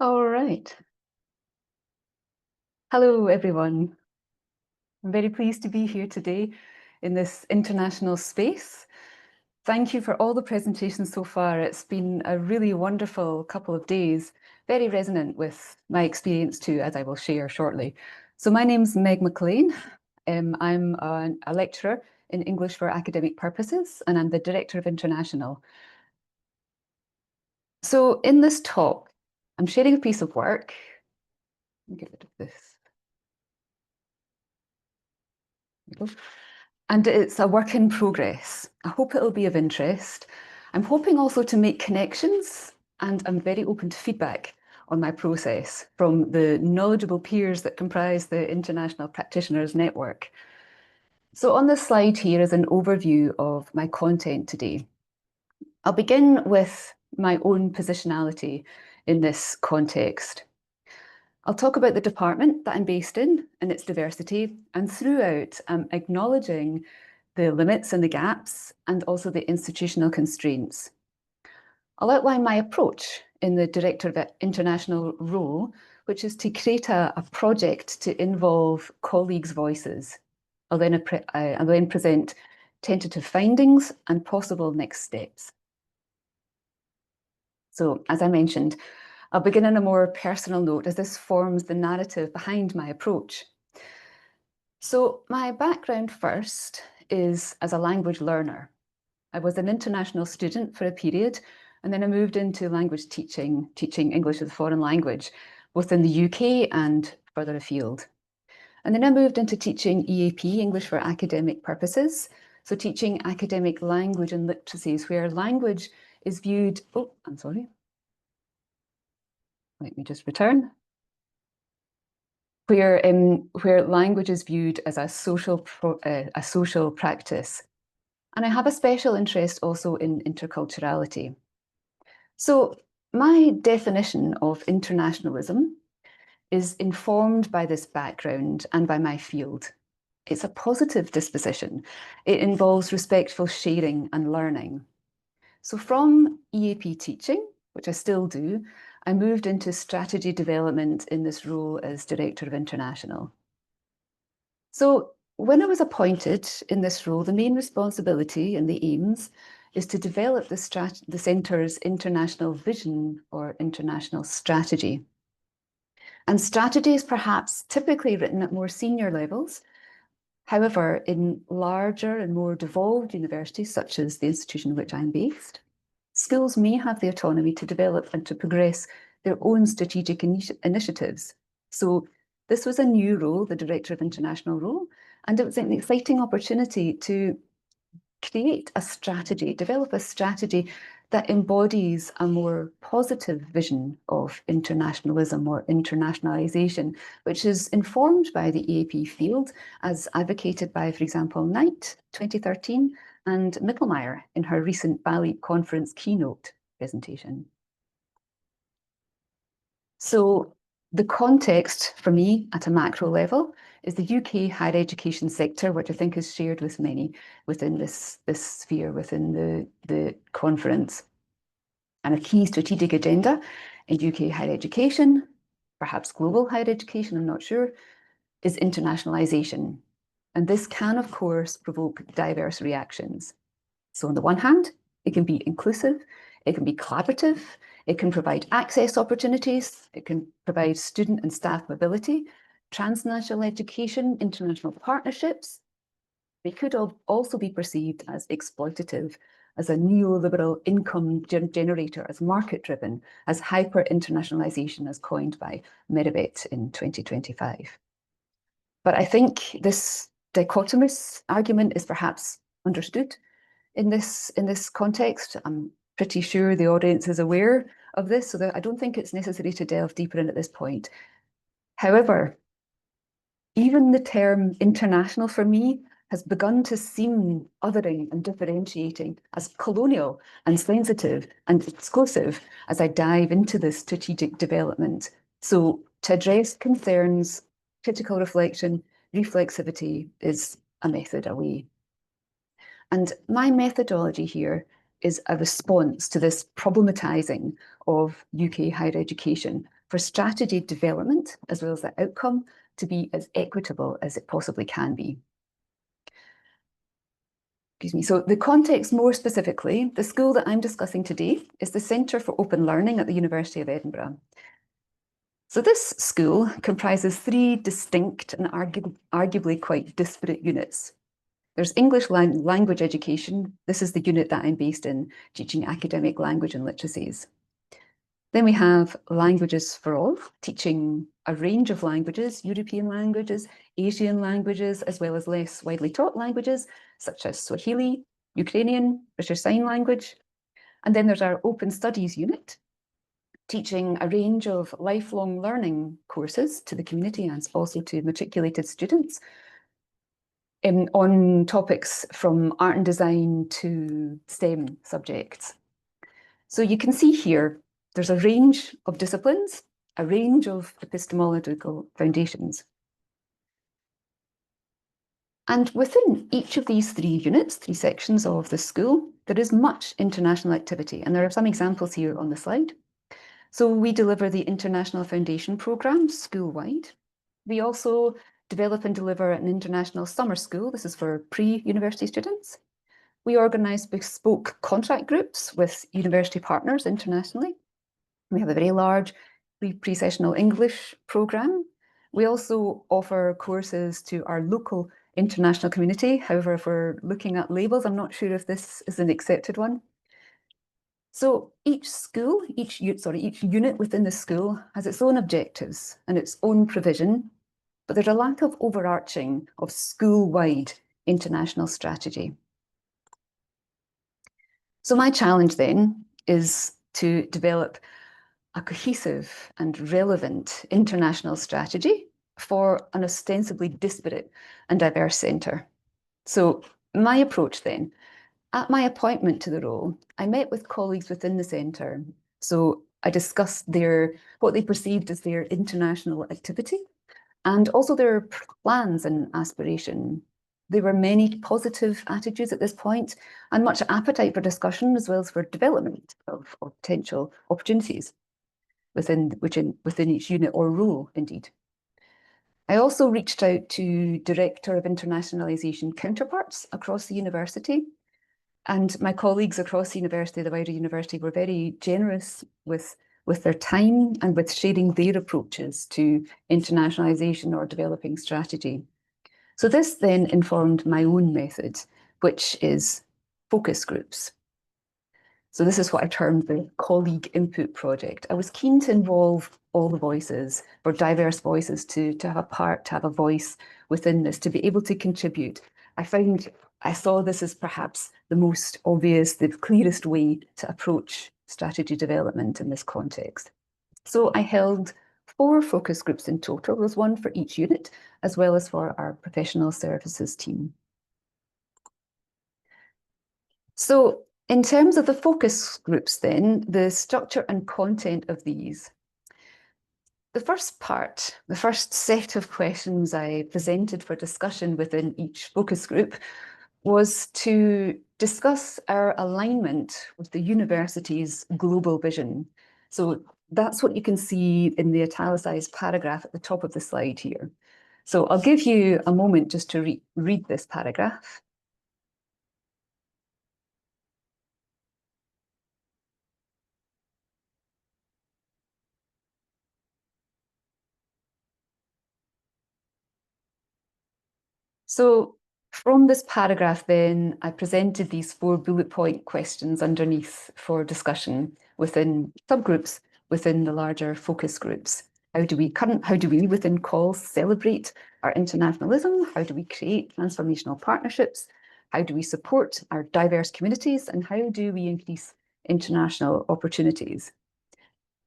All right. Hello, everyone. I'm very pleased to be here today in this international space. Thank you for all the presentations so far. It's been a really wonderful couple of days, very resonant with my experience too, as I will share shortly. So my name's Meg Maclean. I'm a lecturer in English for academic purposes, and I'm the Director of International. So in this talk, I'm sharing a piece of work. Let me get rid of this. And it's a work in progress. I hope it'll be of interest. I'm hoping also to make connections, and I'm very open to feedback on my process from the knowledgeable peers that comprise the International Practitioners Network. So on this slide here is an overview of my content today. I'll begin with my own positionality in this context. I'll talk about the department that I'm based in and its diversity, and throughout, I'm acknowledging the limits and the gaps, and also the institutional constraints. I'll outline my approach in the Director of International role, which is to create a project to involve colleagues' voices. I'll then present tentative findings and possible next steps. So, as I mentioned, I'll begin on a more personal note as this forms the narrative behind my approach. So my background first is as a language learner. I was an international student for a period, and then I moved into language teaching English as a foreign language, both in the UK and further afield. And then I moved into teaching EAP, English for academic purposes, so teaching academic language and literacies where language is viewed, let me just return. Where language is viewed as a social practice. And I have a special interest also in interculturality. So my definition of internationalism is informed by this background and by my field. It's a positive disposition. It involves respectful sharing and learning. So from EAP teaching, which I still do, I moved into strategy development in this role as Director of International. So when I was appointed in this role, the main responsibility and the aims is to develop the Centre's international vision or international strategy. And strategy is perhaps typically written at more senior levels. However, in larger and more devolved universities, such as the institution in which I'm based, schools may have the autonomy to develop and to progress their own strategic initiatives. So this was a new role, the Director of International role, and it was an exciting opportunity to create a strategy, develop a strategy that embodies a more positive vision of internationalism or internationalisation, which is informed by the EAP field as advocated by, for example, Knight 2013 and Mittelmeier in her recent Bali conference keynote presentation. So the context for me at a macro level is the UK higher education sector, which I think is shared with many within this sphere, within the conference. And a key strategic agenda in UK higher education, perhaps global higher education, I'm not sure, is internationalisation. And this can, of course, provoke diverse reactions. So on the one hand, it can be inclusive, it can be collaborative, it can provide access opportunities, it can provide student and staff mobility, transnational education, international partnerships. It could also be perceived as exploitative, as a neoliberal income generator, as market-driven, as hyper-internationalisation, as coined by Meribet in 2025. But I think this dichotomous argument is perhaps understood in this context. I'm pretty sure the audience is aware of this, so that I don't think it's necessary to delve deeper in at this point. However, even the term international for me has begun to seem othering and differentiating as colonial and sensitive and exclusive as I dive into this strategic development. So to address concerns, critical reflection, reflexivity is a method away. And my methodology here is a response to this problematizing of UK higher education for strategy development, as well as the outcome, to be as equitable as it possibly can be. Excuse me. So the context more specifically, the school that I'm discussing today is the Centre for Open Learning at the University of Edinburgh. So this school comprises three distinct and arguably quite disparate units. There's English language education. This is the unit that I'm based in, teaching academic language and literacies. Then we have Languages for All, teaching a range of languages, European languages, Asian languages, as well as less widely taught languages, such as Swahili, Ukrainian, British Sign Language. And then there's our Open Studies unit, teaching a range of lifelong learning courses to the community and also to matriculated students on topics from art and design to STEM subjects. So you can see here, there's a range of disciplines, a range of epistemological foundations. And within each of these three units, three sections of the school, there is much international activity. And there are some examples here on the slide. So we deliver the International Foundation Programme school-wide. We also develop and deliver an international summer school. This is for pre-university students. We organise bespoke contract groups with university partners internationally. We have a very large pre-sessional English programme. We also offer courses to our local international community. However, if we're looking at labels, I'm not sure if this is an accepted one. So each school, each unit within the school has its own objectives and its own provision, but there's a lack of overarching of school-wide international strategy. So my challenge then is to develop a cohesive and relevant international strategy for an ostensibly disparate and diverse centre. So my approach then, at my appointment to the role, I met with colleagues within the centre. So I discussed what they perceived as their international activity and also their plans and aspiration. There were many positive attitudes at this point and much appetite for discussion as well as for development of potential opportunities within each unit or role, indeed. I also reached out to Director of Internationalisation counterparts across the university, and my colleagues across the university, the wider university, were very generous with their time and with sharing their approaches to internationalisation or developing strategy. So this then informed my own method, which is focus groups. So this is what I termed the colleague input project. I was keen to involve all the voices, for diverse voices to have a part, to have a voice within this, to be able to contribute. I saw this as perhaps the most obvious, the clearest way to approach strategy development in this context. So I held 4 focus groups in total. There was one for each unit, as well as for our professional services team. So in terms of the focus groups then, the structure and content of these. The first set of questions I presented for discussion within each focus group was to discuss our alignment with the university's global vision. So that's what you can see in the italicized paragraph at the top of the slide here. So I'll give you a moment just to read this paragraph. So from this paragraph then, I presented these 4 bullet point questions underneath for discussion within subgroups within the larger focus groups. How do we within calls celebrate our internationalism? How do we create transformational partnerships? How do we support our diverse communities? And how do we increase international opportunities?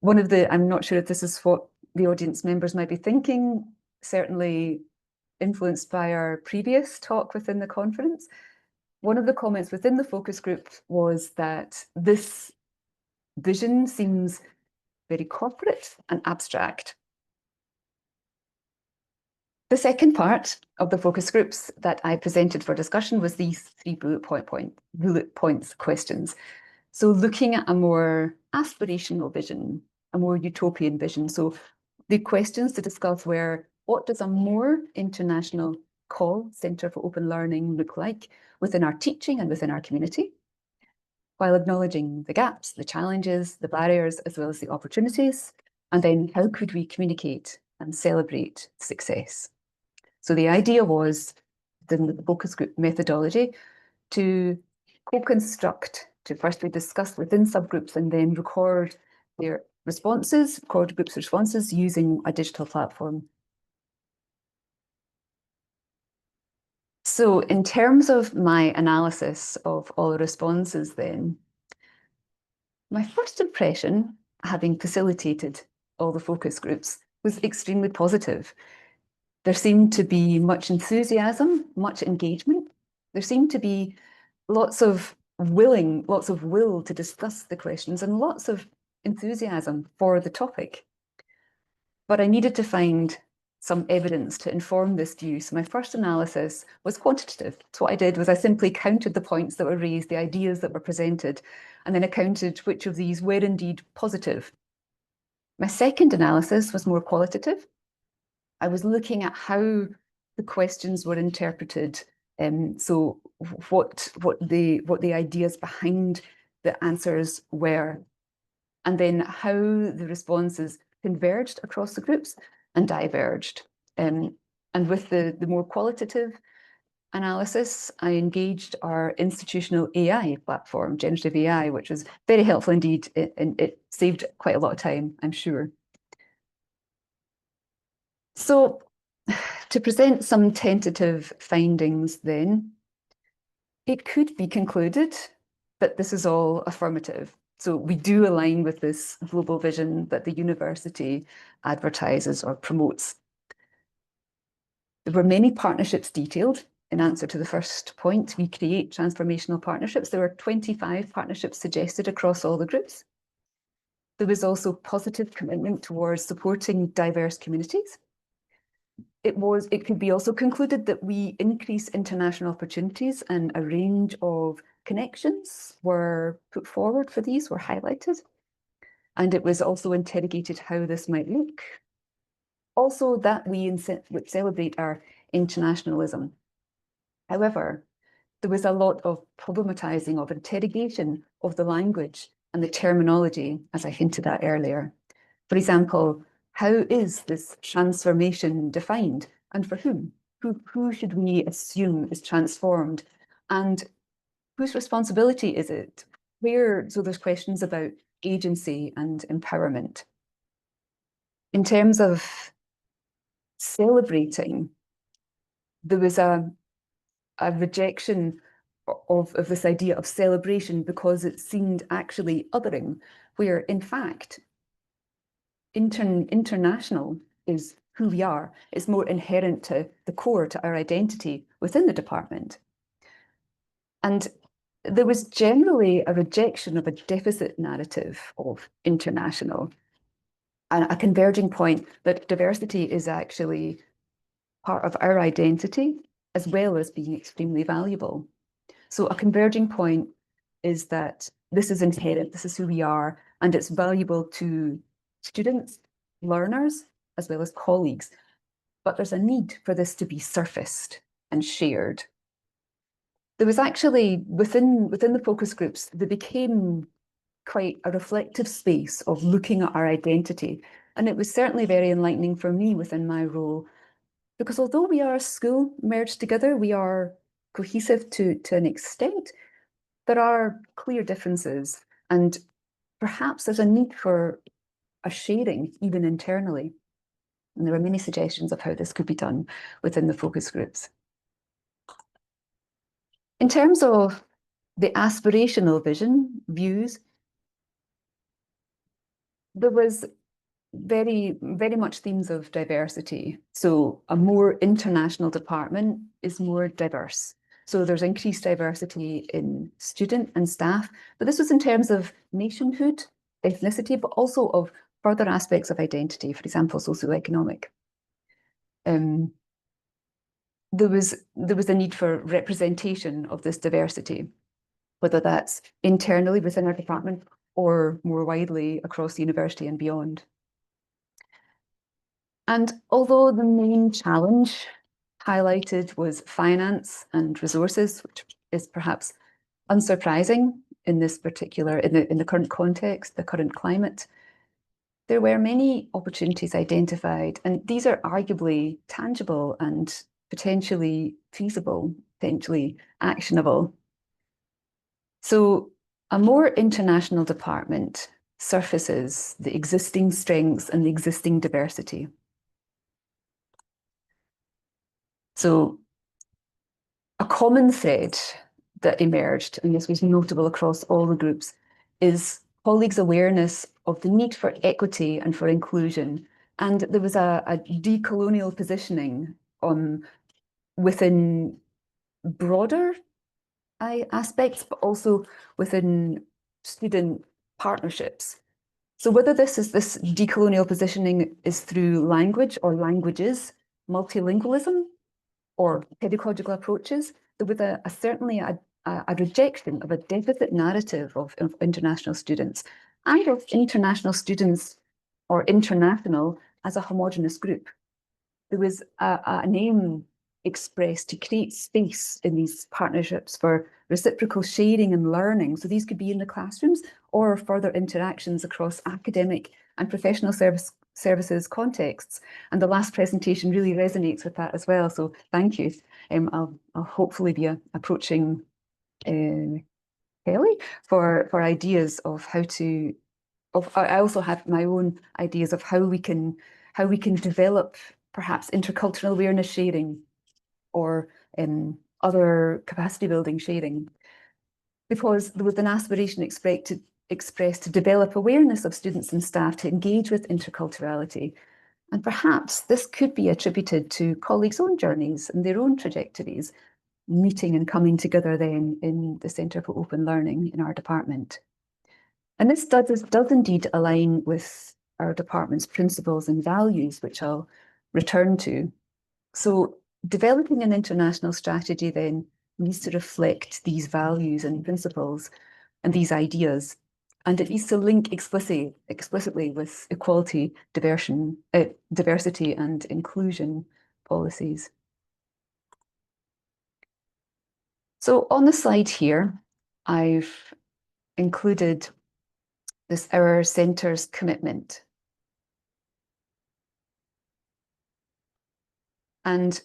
I'm not sure if this is what the audience members might be thinking, certainly influenced by our previous talk within the conference. One of the comments within the focus group was that this vision seems very corporate and abstract. The second part of the focus groups that I presented for discussion was these 3 bullet points questions. So looking at a more aspirational vision, a more utopian vision. So the questions to discuss were, what does a more international call Centre for Open Learning look like within our teaching and within our community, while acknowledging the gaps, the challenges, the barriers, as well as the opportunities, and then how could we communicate and celebrate success? So the idea was, in the focus group methodology, to co-construct, to firstly discuss within subgroups and then record their responses, record groups' responses using a digital platform. So in terms of my analysis of all the responses then, my first impression, having facilitated all the focus groups, was extremely positive. There seemed to be much enthusiasm, much engagement. There seemed to be lots of will to discuss the questions and lots of enthusiasm for the topic. But I needed to find some evidence to inform this view. So my first analysis was quantitative. So what I did was I simply counted the points that were raised, the ideas that were presented, and then I counted which of these were indeed positive. My second analysis was more qualitative. I was looking at how the questions were interpreted. So what the ideas behind the answers were, and then how the responses converged across the groups and diverged. And with the more qualitative analysis, I engaged our institutional AI platform, generative AI, which was very helpful indeed, and it saved quite a lot of time, I'm sure. So to present some tentative findings then, it could be concluded that this is all affirmative. So we do align with this global vision that the university advertises or promotes. There were many partnerships detailed. In answer to the first point, we create transformational partnerships. There were 25 partnerships suggested across all the groups. There was also positive commitment towards supporting diverse communities. It could be also concluded that we increase international opportunities, and a range of connections were put forward for these, were highlighted. And it was also interrogated how this might look. Also that we celebrate our internationalism. However, there was a lot of problematizing, of interrogation of the language and the terminology, as I hinted at earlier. For example, how is this transformation defined and for whom? Who should we assume is transformed? And whose responsibility is it? So there's questions about agency and empowerment. In terms of celebrating, there was a rejection of this idea of celebration because it seemed actually othering, where in fact, international is who we are. It's more inherent to the core, to our identity within the department. And there was generally a rejection of a deficit narrative of international, and a converging point that diversity is actually part of our identity, as well as being extremely valuable. So a converging point is that this is inherent, this is who we are, and it's valuable to students, learners, as well as colleagues. But there's a need for this to be surfaced and shared. There was actually, within the focus groups, there became quite a reflective space of looking at our identity. And it was certainly very enlightening for me within my role, because although we are a school merged together, we are cohesive to an extent, there are clear differences, and perhaps there's a need for a sharing even internally. And there were many suggestions of how this could be done within the focus groups. In terms of the aspirational vision, views, there was very much themes of diversity. So a more international department is more diverse. So there's increased diversity in student and staff, but this was in terms of nationhood, ethnicity, but also of further aspects of identity, for example, socioeconomic. There was a need for representation of this diversity, whether that's internally within our department or more widely across the university and beyond. And although the main challenge highlighted was finance and resources, which is perhaps unsurprising in this particular, in the current context, the current climate, there were many opportunities identified, and these are arguably tangible and potentially feasible, potentially actionable. So a more international department surfaces the existing strengths and the existing diversity. So a common thread that emerged, and this was notable across all the groups, is colleagues' awareness of the need for equity and for inclusion. And there was a decolonial positioning within broader aspects, but also within student partnerships. So whether this decolonial positioning is through language or languages, multilingualism, or pedagogical approaches, there was certainly a rejection of a deficit narrative of international students and of international students or international as a homogenous group. There was an aim expressed to create space in these partnerships for reciprocal sharing and learning. So these could be in the classrooms or further interactions across academic and professional services contexts. And the last presentation really resonates with that as well. So thank you. I'll hopefully be approaching Kelly for ideas of how to. I also have my own ideas of how we can develop perhaps intercultural awareness sharing or other capacity building sharing, because there was an aspiration expressed to develop awareness of students and staff to engage with interculturality. And perhaps this could be attributed to colleagues' own journeys and their own trajectories, meeting and coming together then in the Centre for Open Learning in our department. And this does indeed align with our department's principles and values, which I'll return to. So developing an international strategy then needs to reflect these values and principles and these ideas. And it needs to link explicitly with equality, diversity and inclusion policies. So on the slide here, I've included our centre's commitment. And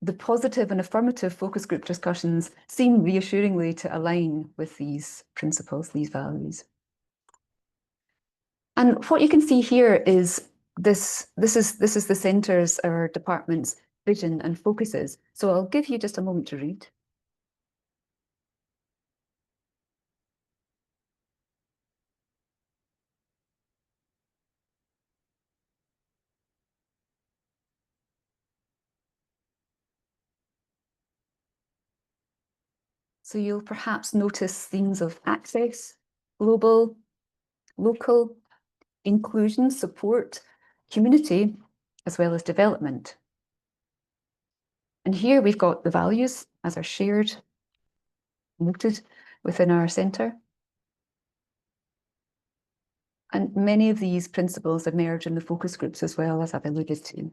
the positive and affirmative focus group discussions seem reassuringly to align with these principles, these values. And what you can see here is this is the centre's, our department's vision and focuses. So I'll give you just a moment to read. So you'll perhaps notice themes of access, global, local, inclusion, support, community, as well as development. And here we've got the values as are shared, noted within our centre. And many of these principles emerge in the focus groups as well, as I've alluded to.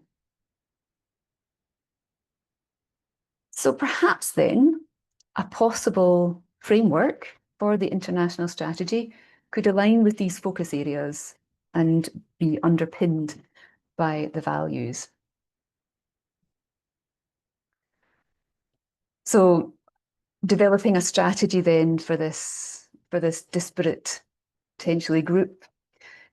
So perhaps then a possible framework for the international strategy could align with these focus areas and be underpinned by the values. So developing a strategy then for this disparate, potentially group,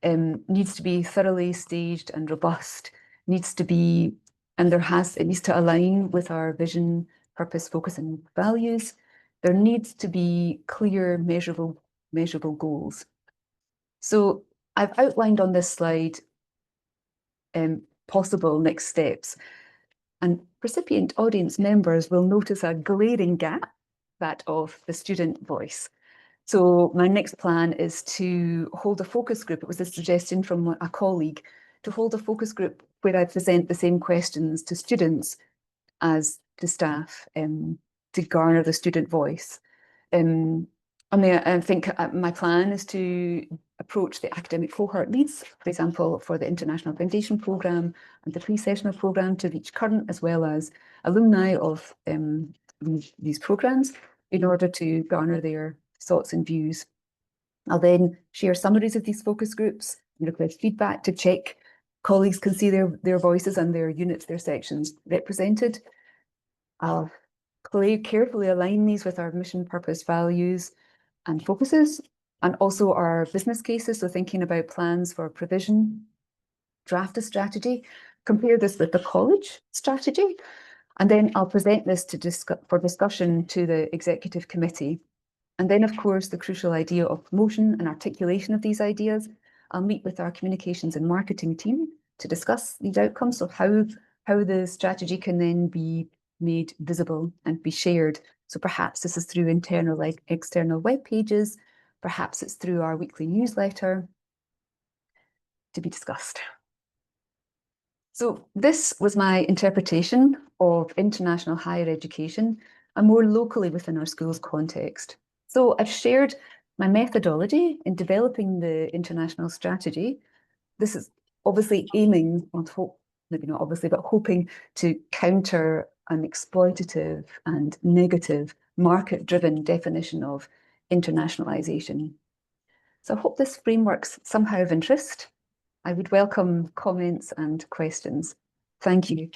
needs to be thoroughly staged and robust, needs to be, and it needs to align with our vision, purpose, focus, and values. There needs to be clear, measurable goals. So I've outlined on this slide possible next steps. And recipient audience members will notice a glaring gap, that of the student voice. So my next plan is to hold a focus group. It was a suggestion from a colleague to hold a focus group where I present the same questions to students as to staff to garner the student voice. I mean, I think my plan is to approach the academic cohort leads, for example, for the International Foundation Programme and the pre-sessional programme, to reach current as well as alumni of these programmes in order to garner their thoughts and views. I'll then share summaries of these focus groups and request feedback to check colleagues can see their voices and their units, their sections represented. I'll carefully align these with our mission, purpose, values, and focuses, and also our business cases. So thinking about plans for provision, draft a strategy, compare this with the college strategy, and then I'll present this for discussion to the executive committee. And then, of course, the crucial idea of promotion and articulation of these ideas. I'll meet with our communications and marketing team to discuss these outcomes. So how the strategy can then be made visible and be shared. So perhaps this is through internal, like external web pages. Perhaps it's through our weekly newsletter, to be discussed. So this was my interpretation of international higher education and more locally within our school's context. So I've shared my methodology in developing the international strategy. This is obviously aiming on maybe not obviously, but hoping to counter an exploitative and negative market-driven definition of internationalisation. So I hope this framework's somehow of interest. I would welcome comments and questions. Thank you.